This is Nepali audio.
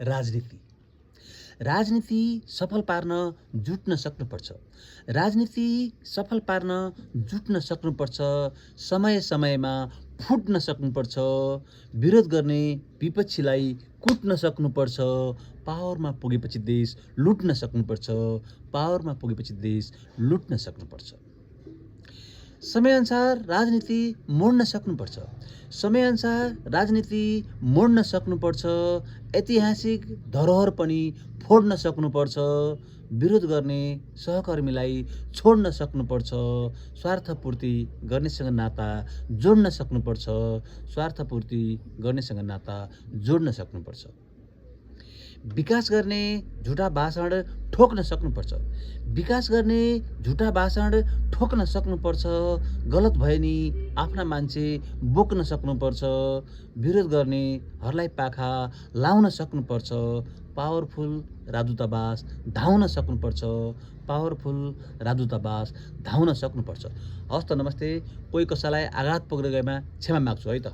राजनीति राजनीति सफल पार्न जुट्न सक्नुपर्छ। राजनीति सफल पार्न जुट्न सक्नुपर्छ। समय समयमा फुट्न सक्नुपर्छ। विरोध गर्ने विपक्षीलाई कुट्न सक्नुपर्छ। पावरमा पुगेपछि देश लुट्न सक्नुपर्छ। पावरमा पुगेपछि देश लुट्न सक्नुपर्छ। समयअनुसार राजनीति मोड्न सक्नुपर्छ। समयअनुसार राजनीति मोड्न सक्नुपर्छ। ऐतिहासिक धरोहर पनि फोड्न सक्नुपर्छ। विरोध गर्ने सहकर्मीलाई छोड्न सक्नुपर्छ। स्वार्थपूर्ति गर्नेसँग नाता जोड्न सक्नुपर्छ। स्वार्थपूर्ति गर्नेसँग नाता जोड्न सक्नुपर्छ। विकास गर्ने झुटा भाषण ठोक्न सक्नुपर्छ। विकास गर्ने झुटा भाषण ठोक्न सक्नुपर्छ। गलत भए नि आफ्ना मान्छे बोक्न सक्नुपर्छ। विरोध गर्नेहरूलाई पाखा लाउन सक्नुपर्छ। पावरफुल राजदूतावास धाउन सक्नुपर्छ। पावरफुल राजदूतावास धाउन सक्नुपर्छ। हस्त नमस्ते। कोही कसैलाई आघात पुग्न गएमा क्षमा माग्छु है त।